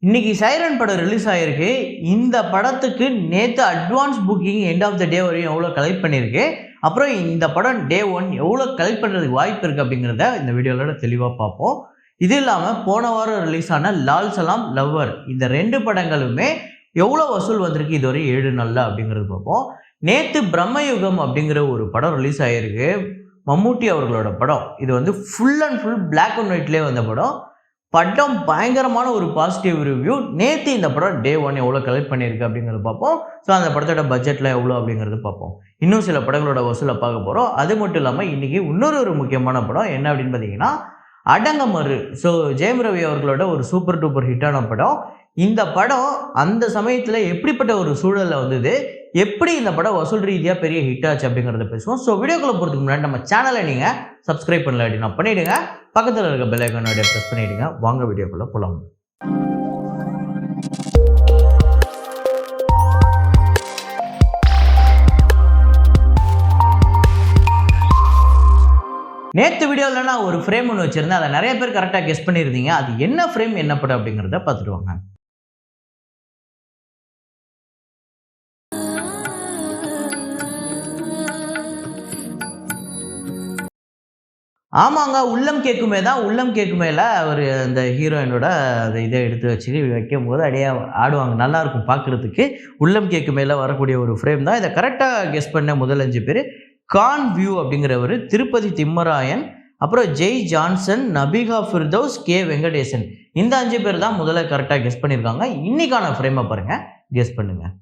இன்னைக்கு சைரன் படம் ரிலீஸ் ஆயிருக்கு. இந்த படத்துக்கு நேத்து advance booking end of the day வரையும் எவ்வளோ கலெக்ட் பண்ணியிருக்கு. அப்புறம் இந்த படம் டே 1 எவ்வளோ கலெக்ட் பண்ணுறதுக்கு வாய்ப்பு இருக்குது அப்படிங்கிறத இந்த வீடியோவில் தெளிவாக பார்ப்போம். இது இல்லாமல் போன வாரம் ரிலீஸ் ஆன லால் சலாம் லவ்வர் இந்த 2 படங்களுமே எவ்வளோ வசூல் வந்திருக்கு இதுவரை 7 நாளில் அப்படிங்கிறது பார்ப்போம். நேற்று பிரம்மயுகம் அப்படிங்கிற ஒரு படம் ரிலீஸ் ஆகிருக்கு. மம்முட்டி அவர்களோட படம். இது வந்து full and full black and ஒயிட்லேயே வந்த படம். படம் பயங்கரமான ஒரு பாசிட்டிவ் ரிவ்யூ. நேற்று இந்த படம் டே 1 எவ்வளோ கலெக்ட் பண்ணியிருக்கு அப்படிங்கிறது பார்ப்போம். ஸோ அந்த படத்தோட பட்ஜெட்டில் எவ்வளோ அப்படிங்கிறது பார்ப்போம். இன்னும் சில படங்களோட வசூலை பார்க்க போகிறோம். அது மட்டும் இல்லாமல் இன்றைக்கி இன்னொரு முக்கியமான படம் என்ன அப்படின்னு பார்த்தீங்கன்னா அடங்கமறு. ஸோ ஜெயம் ரவி அவர்களோட ஒரு சூப்பர் டூப்பர் ஹிட்டான படம். இந்த படம் அந்த சமயத்தில் எப்படிப்பட்ட ஒரு சூழலில் வந்தது, எப்படி இந்த படம் வசூல் ரீதியாக பெரிய ஹிட் ஆச்சு அப்படிங்கிறத பேசுவோம். ஸோ வீடியோக்குள்ளே போகிறதுக்கு முன்னாடி நம்ம சேனலை நீங்கள் சப்ஸ்கிரைப் பண்ணல அப்படின்னா பண்ணிவிடுங்க. பக்கத்தில் இருக்க பெல் ஐக்கானை ப்ரெஸ் பண்ணிவிடுங்க. வாங்க வீடியோக்குள்ளே போகலாம். நேற்று வீடியோவில் நான் ஒரு ஃப்ரேம் ஒன்று வச்சுருந்தேன். அதை நிறைய பேர் கரெக்டாக கெஸ் பண்ணியிருந்தீங்க. அது என்ன ஃப்ரேம் என்ன படம் அப்படிங்கிறத பார்த்துட்டு வாங்க. ஆமாங்க, உள்ளம் கேட்குமே தான். உள்ளம் கேட்குமேல அவர் அந்த ஹீரோயினோட அந்த இதை எடுத்து வச்சு வைக்கும் போது அப்படியே ஆடுவாங்க. நல்லாயிருக்கும் பார்க்குறதுக்கு. உள்ளம் கேட்குமேல வரக்கூடிய ஒரு ஃப்ரேம் தான். இதை கரெக்டாக கெஸ் பண்ண முதல் 5 பேர் கான் வியூ அப்படிங்கிறவர், திருப்பதி திம்மராயன், அப்புறம் ஜெய் ஜான்சன், நபிகா ஃபிர்தௌஸ், கே வெங்கடேசன். இந்த 5 பேர் தான் முதல்ல கரெக்டாக கெஸ் பண்ணியிருக்காங்க. இன்னைக்கான ஃப்ரேமை பாருங்கள், கெஸ் பண்ணுங்கள்.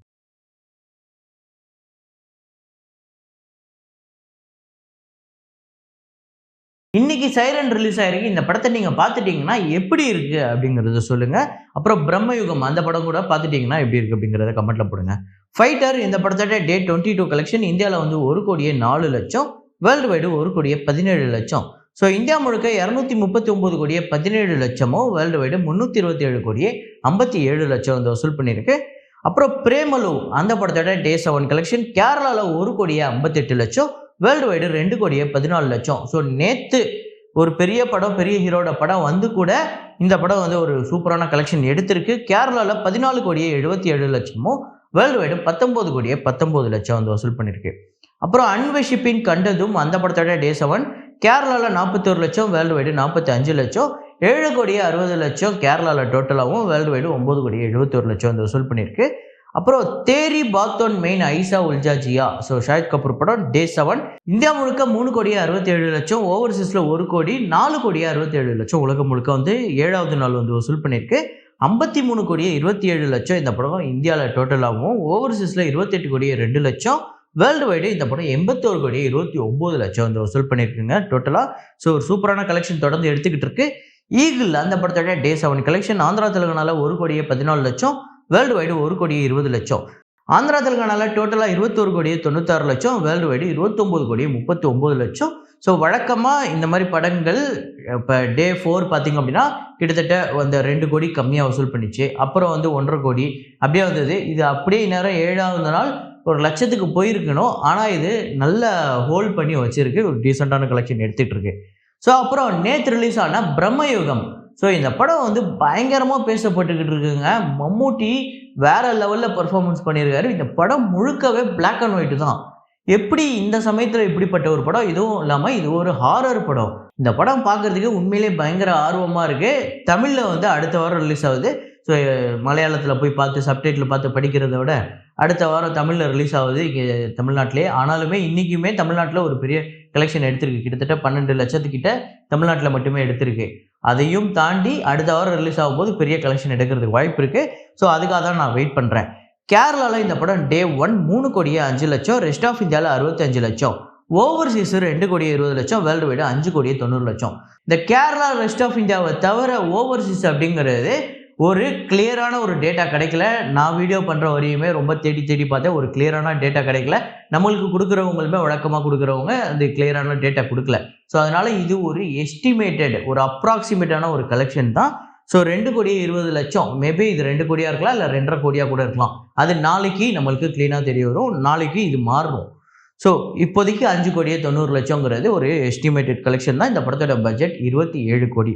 இன்னைக்கு சைரன் ரிலீஸ் ஆயிருக்கு. இந்த படத்தை நீங்கள் பார்த்துட்டீங்கன்னா எப்படி இருக்குது அப்படிங்கிறத சொல்லுங்கள். அப்புறம் பிரம்மயுகம் அந்த படம் கூட பார்த்துட்டிங்கன்னா எப்படி இருக்குது அப்படிங்கிறத கமெண்ட்டில் போடுங்க. ஃபைட்டர் இந்த படத்தோட டே 22 கலெக்ஷன் இந்தியாவில் வந்து 1,04,00,000, வேர்ல்டு வைடு 1,17,00,000. ஸோ இந்தியா முழுக்க 239,17,00,000, வேர்ல்டு வைடு 327,57,00,000 வந்து வசூல் பண்ணியிருக்கு. அப்புறம் பிரேமலு அந்த படத்தோட டே 7 கலெக்ஷன் கேரளாவில் 1,58,00,000, வேர்ல்டு வைடு 2,14,00,000. ஸோ நேற்று ஒரு பெரிய படம், பெரிய ஹீரோட படம் வந்து கூட இந்த படம் வந்து ஒரு சூப்பரான கலெக்ஷன் எடுத்திருக்கு. கேரளாவில் 14,77,00,000, வேர்ல்டு வைடு 19,19,00,000 வந்து வசூல் பண்ணியிருக்கு. அப்புறம் அன்வெஷிப்பின் கண்டதும் அந்த படத்தோட டே 7 கேரளாவில் 41,00,000, வேர்ல்டு வைடு 45,00,000, 7,60,00,000 கேரளாவில் டோட்டலாகவும், வேர்ல்டு வைடு 9,71,00,000 வந்து வசூல் பண்ணியிருக்கு. அப்புறம் தேரி பாத்தோன் மெயின் ஐசா உல்ஜா ஜியா. ஸோ ஷாஹித் கபூர் படம் டே 7 இந்தியா முழுக்க 3,67,00,000, ஓவர்சீஸில் 1,04,67,00,000, உலகம் முழுக்க வந்து 7வது நாள் வந்து வசூல் பண்ணியிருக்கு. 53,27,00,000 இந்த படம் இந்தியாவில் டோட்டலாகவும், ஓவர்சீஸில் 28,02,00,000, வேர்ல்டு வைடு இந்த படம் 81,29,00,000 வந்து வசூல் பண்ணியிருக்குங்க டோட்டலாக. ஸோ ஒரு சூப்பரான கலெக்ஷன் தொடர்ந்து எடுத்துக்கிட்டு இருக்கு. ஈகிள் அந்த படத்தோட டே 7 கலெக்ஷன் ஆந்திரா தெலுங்கானாவில் 1,14,00,000, வேர்ல்டு வைடு 1,20,00,000. ஆந்திரா தெலுங்கானாவில் டோட்டலாக 21,96,00,000, வேர்ல்டு வைடு 29,39,00,000. ஸோ வழக்கமாக இந்த மாதிரி படங்கள் இப்போ டே 4 பார்த்திங்க அப்படின்னா கிட்டத்தட்ட அந்த 2 கோடி கம்மியாக வசூல் பண்ணிச்சு. அப்புறம் வந்து 1,50 கோடி அப்படியே வந்தது. இது அப்படியே நேரம் 7வது நாள் 1,00,000க்கு போயிருக்கணும். ஆனால் இது நல்ல ஹோல்ட் பண்ணி வச்சுருக்கு. ஒரு டீசெண்டான கலெக்ஷன் எடுத்துகிட்டு இருக்கு. ஸோ அப்புறம் நேற்று ரிலீஸ் ஆன பிரம்மயுகம். ஸோ இந்த படம் வந்து பயங்கரமாக பேசப்பட்டுக்கிட்டு இருக்குங்க. மம்முட்டி வேறு லெவலில் பர்ஃபார்மன்ஸ் பண்ணியிருக்காரு. இந்த படம் முழுக்கவே பிளாக் அண்ட் ஒயிட்டு தான். எப்படி இந்த சமயத்தில் இப்படிப்பட்ட ஒரு படம், இதுவும் இல்லாமல் இது ஒரு ஹாரர் படம். இந்த படம் பார்க்குறதுக்கு உண்மையிலே பயங்கர ஆர்வமாக இருக்குது. தமிழில் வந்து அடுத்த வாரம் ரிலீஸ் ஆகுது. ஸோ மலையாளத்தில் போய் பார்த்து சப்டைட்டில் பார்த்து படிக்கிறத விட அடுத்த வாரம் தமிழில் ரிலீஸ் ஆகுது இங்கே தமிழ்நாட்டிலே. ஆனாலுமே இன்றைக்குமே தமிழ்நாட்டில் ஒரு பெரிய கலெக்ஷன் எடுத்திருக்கு. கிட்டத்தட்ட 12 லட்சத்துக்கிட்ட தமிழ்நாட்டில் மட்டுமே எடுத்திருக்கு. அதையும் தாண்டி அடுத்த வாரம் ரிலீஸ் ஆகும்போது பெரிய கலெக்ஷன் எடுக்கிறதுக்கு வாய்ப்பு இருக்குது. ஸோ அதுக்காக தான் நான் வெயிட் பண்ணுறேன். கேரளாவில் இந்த படம் டே 1 3,05,00,000, ரெஸ்ட் ஆஃப் இந்தியாவில் 65,00,000, ஓவர்சீஸ் 2,20,00,000, வேர்ல்டு வைடு 5,90,00,000. இந்த கேரளா ரெஸ்ட் ஆஃப் இந்தியாவை தவிர ஓவர்சீஸ் அப்படிங்கிறது ஒரு கிளியரான ஒரு டேட்டா கிடைக்கல. நான் வீடியோ பண்ணுற வரையுமே ரொம்ப தேடி பார்த்தேன். ஒரு கிளியரான டேட்டா கிடைக்கல. நம்மளுக்கு கொடுக்குறவங்களுமே வழக்கமாக கொடுக்குறவங்க அந்த கிளியரான டேட்டா கொடுக்கல. ஸோ அதனால் இது ஒரு எஸ்டிமேட்டட், ஒரு அப்ராக்சிமேட்டான ஒரு கலெக்ஷன் தான். ஸோ 2,20,00,000, மேபி இது 2 கோடியாக இருக்கலாம், இல்லை 2,50 கோடியாக கூட இருக்கலாம். அது நாளைக்கு நம்மளுக்கு க்ளீனாக தெரிய வரும். நாளைக்கு இது மாறும். ஸோ இப்போதைக்கு 5,90,00,000 ஒரு எஸ்டிமேட்டட் கலெக்ஷன் தான். இந்த படத்தோட பட்ஜெட் 27 கோடி.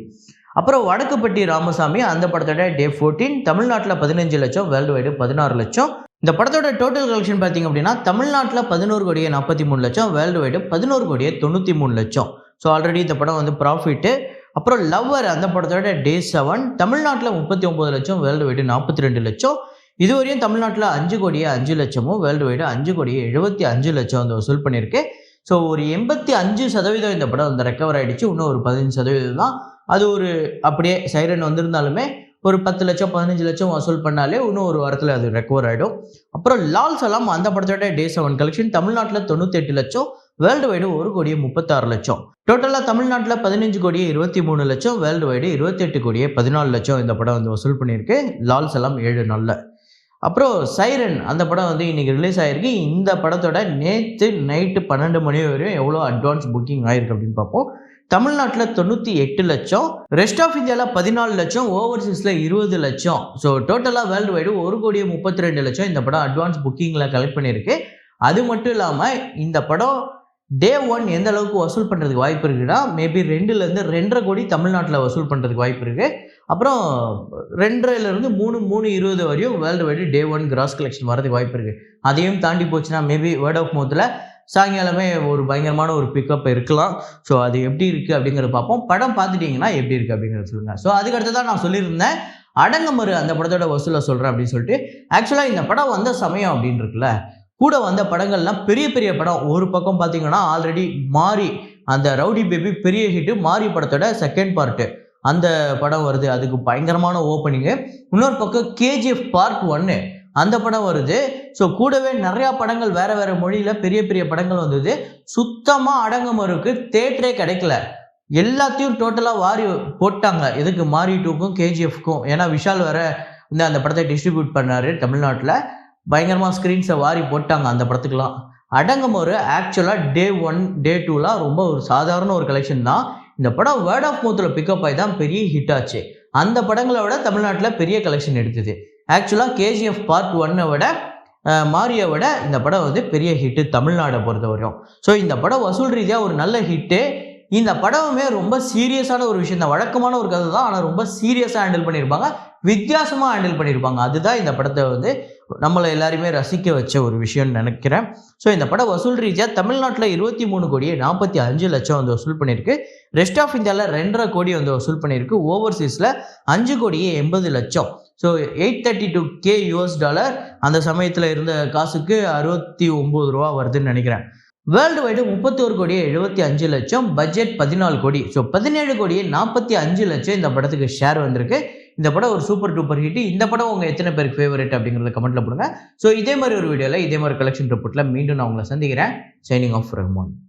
அப்புறம் வடக்குப்பட்டி ராமசாமி அந்த படத்தோட டே 14 தமிழ்நாட்டில் 15 லட்சம், வேர்ல்டு வைடு 16 லட்சம். இந்த படத்தோட டோட்டல் கலெக்ஷன் பார்த்தீங்க அப்படின்னா தமிழ்நாட்டில் 11 கோடியே 43 லட்சம், வேர்ல்டு வைடு 11 கோடியே 93 லட்சம். ஸோ ஆல்ரெடி இந்த படம் வந்து ப்ராஃபிட்டு. அப்புறம் லவ்வர் அந்த படத்தோட டே 7 தமிழ்நாட்டில் 39 லட்சம், வேர்ல்டு வைடு 42 லட்சம். இதுவரையும் தமிழ்நாட்டில் 5 கோடியே 5 லட்சமும், வேர்ல்டு வைடு 5 கோடியே 75 லட்சம் வந்து வசூல் பண்ணியிருக்கு. ஸோ ஒரு 85% இந்த படம் வந்து ரெக்கவர் ஆகிடுச்சு. இன்னும் ஒரு 15% தான். அது ஒரு அப்படியே சைரன் வந்திருந்தாலுமே ஒரு 10 லட்சம் 15 லட்சம் வசூல் பண்ணாலே இன்னும் ஒரு வாரத்தில் அது ரெக்கவர் ஆகிடும். அப்புறம் லால் சலாம் அந்த படத்தோட டே 7 கலெக்ஷன் தமிழ்நாட்டில் 98 லட்சம், வேர்ல்டு வைடு 1 கோடியே 36 லட்சம். டோட்டலாக தமிழ்நாட்டில் 15 கோடியே 23 லட்சம், வேர்ல்டு வைடு 28 கோடியே 14 லட்சம் இந்த படம் வந்து வசூல் பண்ணியிருக்கு லால் சலாம் 7 நாளில். அப்புறம் சைரன் அந்த படம் வந்து இன்றைக்கி ரிலீஸ் ஆகிருக்கு. இந்த படத்தோட நேற்று நைட்டு 12 மணி வரையும் எவ்வளோ அட்வான்ஸ் புக்கிங் ஆகிருக்கு அப்படின்னு பார்ப்போம். தமிழ்நாட்டில் 98 லட்சம், ரெஸ்ட் ஆஃப் இந்தியாவில் 14 லட்சம், ஓவர்சீஸில் 20 லட்சம். ஸோ டோட்டலாக வேர்ல்டு வைடு 1 கோடியே 32 லட்சம் இந்த படம் அட்வான்ஸ் புக்கிங்கில் கலெக்ட் பண்ணியிருக்கு. அது மட்டும் இல்லாமல் இந்த படம் டே 1 எந்த அளவுக்கு வசூல் பண்ணுறதுக்கு வாய்ப்பு இருக்குன்னா மேபி 2லேருந்து 2.5 கோடி தமிழ்நாட்டில் வசூல் பண்ணுறதுக்கு வாய்ப்பு இருக்குது. அப்புறம் 2.5லேருந்து 3.20 வரையும் வேர்ல்டு வைடு டே 1 கிராஸ் கலெக்ஷன் வரதுக்கு வாய்ப்பு இருக்குது. அதையும் தாண்டி போச்சுன்னா மேபி வேர்ட் ஆஃப் மவுத்தில் சாயங்காலமே ஒரு பயங்கரமான ஒரு பிக்கப் இருக்கலாம். ஸோ அது எப்படி இருக்குது அப்படிங்கிறத பார்ப்போம். படம் பார்த்துட்டிங்கன்னா எப்படி இருக்குது அப்படிங்கிறத சொல்லுங்கள். ஸோ அதுக்கடுத்து தான் நான் சொல்லியிருந்தேன் அடங்கமறு அந்த படத்தோட வசூலை சொல்கிறேன் அப்படின்னு சொல்லிட்டு. ஆக்சுவலாக இந்த படம் வந்த சமயம் அப்படின்னு இருக்குல்ல, கூட வந்த படங்கள்லாம் பெரிய பெரிய படம். ஒரு பக்கம் பார்த்தீங்கன்னா ஆல்ரெடி மாரி அந்த ரவுடி பேபி பெரிய ஹிட்டு, மாரி படத்தோட செகண்ட் பார்ட்டு அந்த படம் வருது, அதுக்கு பயங்கரமான ஓப்பனிங்கு. இன்னொரு பக்கம் கேஜிஎஃப் பார்ட் 1 அந்த படம் வருது. ஸோ கூடவே நிறையா படங்கள் வேறு வேறு மொழியில் பெரிய பெரிய படங்கள் வந்தது. சுத்தமாக அடங்கமருக்கு தேட்டரே கிடைக்கல. எல்லாத்தையும் டோட்டலாக வாரி போட்டாங்க. எதுக்கு மாரி 2க்கும் கேஜிஎஃப்க்கும். ஏன்னா விஷால் வேறு அந்த படத்தை டிஸ்ட்ரிபியூட் பண்ணார் தமிழ்நாட்டில். பயங்கரமாக ஸ்க்ரீன்ஸை வாரி போட்டாங்க அந்த படத்துக்கெலாம். அடங்கமரு ஆக்சுவலாக டே 1 டே 2லாம் ரொம்ப ஒரு சாதாரண ஒரு கலெக்ஷன் தான். இந்த படம் வேர்ட் ஆஃப் மவுத்தில் பிக்கப் ஆகி தான் பெரிய ஹிட் ஆச்சு. அந்த படங்களை விட தமிழ்நாட்டில் பெரிய கலெக்ஷன் எடுத்தது. ஆக்சுவலாக கேஜிஎஃப் பார்ட் 1 விட மாரியை விட இந்த படம் வந்து பெரிய ஹிட்டு தமிழ்நாடை பொறுத்த வரையும். ஸோ இந்த படம் வசூல் ரீதியாக ஒரு நல்ல ஹிட்டு. இந்த படமுமே ரொம்ப சீரியஸான ஒரு விஷயம் தான். வழக்கமான ஒரு கதை தான், ஆனால் ரொம்ப சீரியஸாக ஹேண்டில் பண்ணியிருப்பாங்க, வித்தியாசமாக ஹேண்டில் பண்ணியிருப்பாங்க. அதுதான் இந்த படத்தை வந்து நம்மளை எல்லாருமே ரசிக்க வச்ச ஒரு விஷயம்னு நினைக்கிறேன். ஸோ இந்த படம் வசூல் ரீதியாக தமிழ்நாட்டில் 23 கோடியே 45 லட்சம் வந்து வசூல் பண்ணியிருக்கு. ரெஸ்ட் ஆஃப் இந்தியாவில் 2.5 கோடி வந்து வசூல் பண்ணியிருக்கு. ஓவர்சீஸில் 5 கோடியே 80 லட்சம். ஸோ $832K அந்த சமயத்தில் இருந்த காசுக்கு 69 ரூபா வருதுன்னு நினைக்கிறேன். வேர்ல்டு வைடு 31 கோடியே 75 லட்சம், பட்ஜெட் 14 கோடி. ஸோ 17 கோடியே 45 லட்சம் இந்த படத்துக்கு ஷேர் வந்திருக்கு. இந்த படம் ஒரு சூப்பர் டூப்பர் ஹிட். இந்த படம் உங்கள் எத்தனை பேருக்கு ஃபேவரட் அப்படிங்கிறத கமெண்ட்டில் போடுங்க. ஸோ இதே மாதிரி ஒரு வீடியோவில் இதே மாதிரி கலெக்ஷன் ரிப்போர்ட்டில் மீண்டும் நான் உங்களை சந்திக்கிறேன். Signing off Rahman.